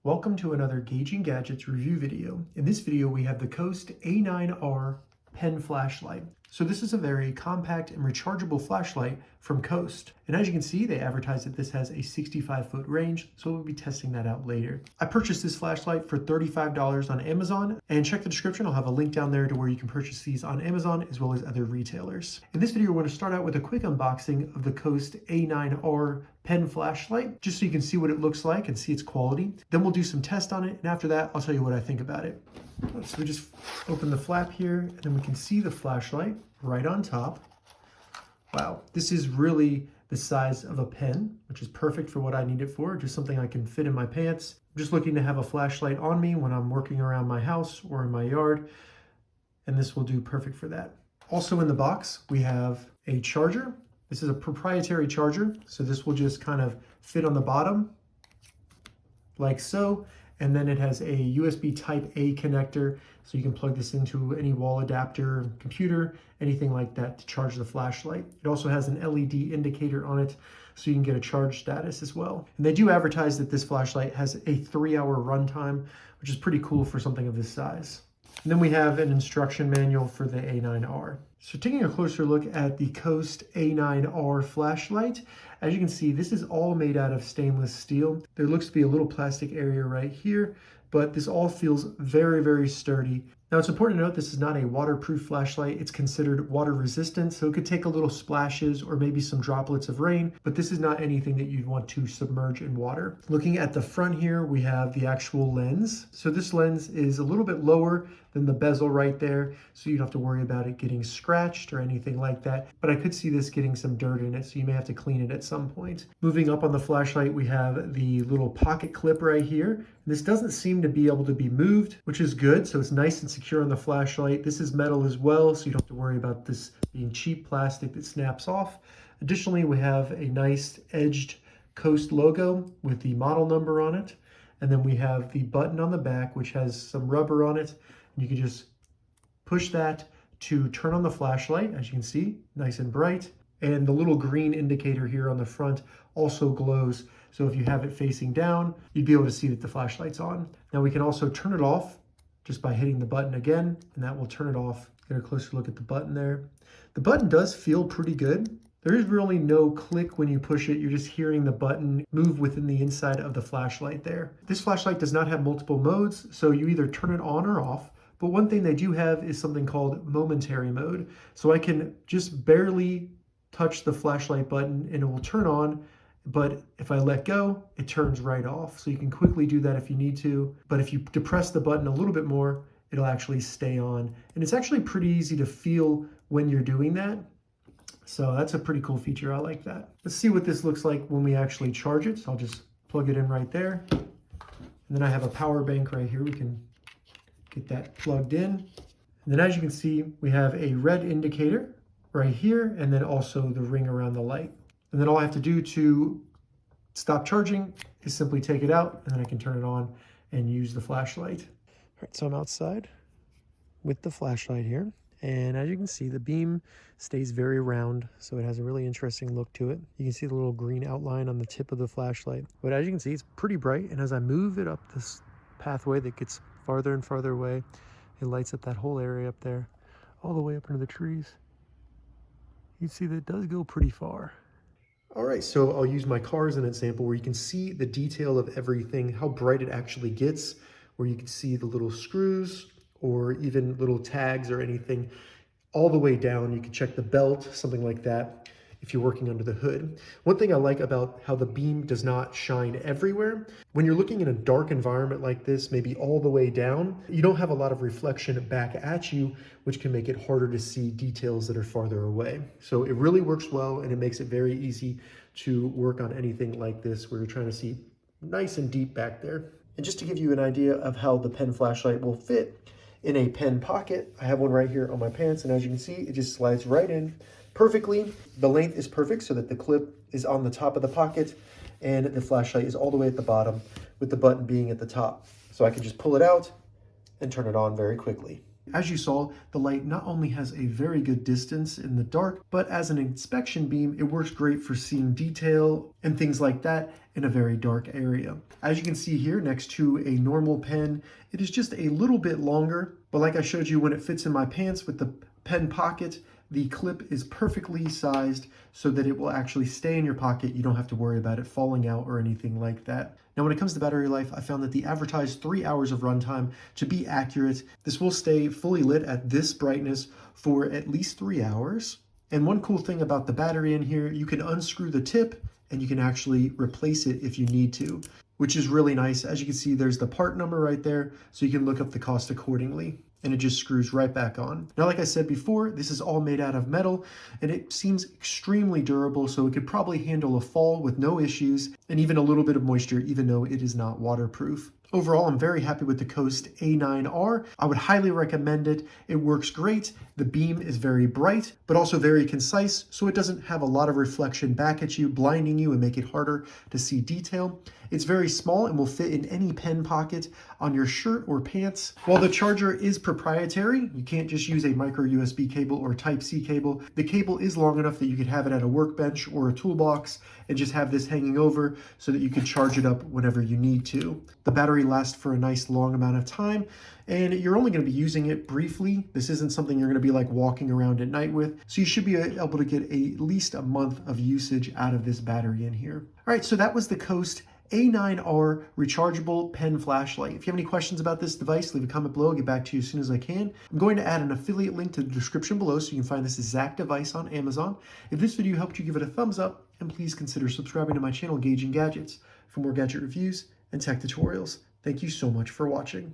Welcome to another Gauging Gadgets review video. In this video, we have the COAST A9R Pen Flashlight. So this is a very compact and rechargeable flashlight from COAST. And as you can see, they advertise that this has a 65-foot range, so we'll be testing that out later. I purchased this flashlight for $35 on Amazon, and check the description. I'll have a link down there to where you can purchase these on Amazon as well as other retailers. In this video, we're going to start out with a quick unboxing of the COAST A9R Pen Flashlight, just so you can see what it looks like and see its quality. Then we'll do some tests on it, and after that, I'll tell you what I think about it. So we just open the flap here, and then we can see the flashlight right on top. Wow, this is really the size of a pen, which is perfect for what I need it for, just something I can fit in my pants. I'm just looking to have a flashlight on me when I'm working around my house or in my yard, and this will do perfect for that. Also in the box, we have a charger. This is a proprietary charger, so this will just kind of fit on the bottom, like so. And then it has a USB Type A connector, so you can plug this into any wall adapter, computer, anything like that to charge the flashlight. It also has an LED indicator on it, so you can get a charge status as well. And they do advertise that this flashlight has a 3-hour runtime, which is pretty cool for something of this size. And then we have an instruction manual for the A9R. So taking a closer look at the COAST A9R flashlight, as you can see, this is all made out of stainless steel. There looks to be a little plastic area right here, but this all feels very, very sturdy. Now it's important to note this is not a waterproof flashlight. It's considered water resistant, so it could take a little splashes or maybe some droplets of rain, but this is not anything that you'd want to submerge in water. Looking at the front here, we have the actual lens. So this lens is a little bit lower than the bezel right there, so you don't have to worry about it getting scratched or anything like that, but I could see this getting some dirt in it, so you may have to clean it at some point. Moving up on the flashlight, we have the little pocket clip right here. This doesn't seem to be able to be moved, which is good, so it's nice and secure on the flashlight. This is metal as well, so you don't have to worry about this being cheap plastic that snaps off. Additionally, we have a nice edged COAST logo with the model number on it, and then we have the button on the back, which has some rubber on it. You can just push that to turn on the flashlight, as you can see, nice and bright. And the little green indicator here on the front also glows. So if you have it facing down, you'd be able to see that the flashlight's on. Now we can also turn it off just by hitting the button again, and that will turn it off. Get a closer look at the button there. The button does feel pretty good. There is really no click when you push it. You're just hearing the button move within the inside of the flashlight there. This flashlight does not have multiple modes, so you either turn it on or off. But one thing they do have is something called Momentary mode. So I can just barely touch the flashlight button and it will turn on, but if I let go, it turns right off. So you can quickly do that if you need to, but if you depress the button a little bit more, it'll actually stay on. And it's actually pretty easy to feel when you're doing that. So that's a pretty cool feature, I like that. Let's see what this looks like when we actually charge it. So I'll just plug it in right there. And then I have a power bank right here. We can get that plugged in. And then as you can see, we have a red indicator right here, and then also the ring around the light. And then all I have to do to stop charging is simply take it out, and then I can turn it on and use the flashlight. All right, so I'm outside with the flashlight here. And as you can see, the beam stays very round, so it has a really interesting look to it. You can see the little green outline on the tip of the flashlight. But as you can see, it's pretty bright, and as I move it up this pathway that gets farther and farther away, it lights up that whole area up there, all the way up into the trees. You can see that it does go pretty far. All right, so I'll use my car as an example where you can see the detail of everything, how bright it actually gets, where you can see the little screws or even little tags or anything all the way down. You can check the belt, something like that, if you're working under the hood. One thing I like about how the beam does not shine everywhere, when you're looking in a dark environment like this, maybe all the way down, you don't have a lot of reflection back at you, which can make it harder to see details that are farther away. So it really works well, and it makes it very easy to work on anything like this where you're trying to see nice and deep back there. And just to give you an idea of how the pen flashlight will fit in a pen pocket, I have one right here on my pants, and as you can see, it just slides right in perfectly. The length is perfect so that the clip is on the top of the pocket and the flashlight is all the way at the bottom with the button being at the top. So I can just pull it out and turn it on very quickly. As you saw, the light not only has a very good distance in the dark, but as an inspection beam, it works great for seeing detail and things like that in a very dark area. As you can see here next to a normal pen, it is just a little bit longer, but like I showed you, when it fits in my pants with the pen pocket, the clip is perfectly sized so that it will actually stay in your pocket. You don't have to worry about it falling out or anything like that. Now, when it comes to battery life, I found that the advertised 3 hours of runtime to be accurate. This will stay fully lit at this brightness for at least 3 hours. And one cool thing about the battery in here, you can unscrew the tip and you can actually replace it if you need to, which is really nice. As you can see, there's the part number right there, so you can look up the cost accordingly. And it just screws right back on. Now, like I said before, this is all made out of metal and it seems extremely durable, so it could probably handle a fall with no issues and even a little bit of moisture, even though it is not waterproof. Overall, I'm very happy with the COAST A9R. I would highly recommend it. It works great. The beam is very bright, but also very concise, so it doesn't have a lot of reflection back at you, blinding you and make it harder to see detail. It's very small and will fit in any pen pocket on your shirt or pants. While the charger is proprietary, you can't just use a micro USB cable or Type-C cable. The cable is long enough that you could have it at a workbench or a toolbox and just have this hanging over so that you can charge it up whenever you need to. The battery lasts for a nice long amount of time, and you're only going to be using it briefly. This isn't something you're going to be like walking around at night with, so you should be able to get at least a month of usage out of this battery in here. All right, so that was the COAST A9R rechargeable pen flashlight. If you have any questions about this device, leave a comment below. I'll get back to you as soon as I can. I'm going to add an affiliate link to the description below so you can find this exact device on Amazon. If this video helped you, give it a thumbs up, and please consider subscribing to my channel, Gauging Gadgets, for more gadget reviews and tech tutorials. Thank you so much for watching.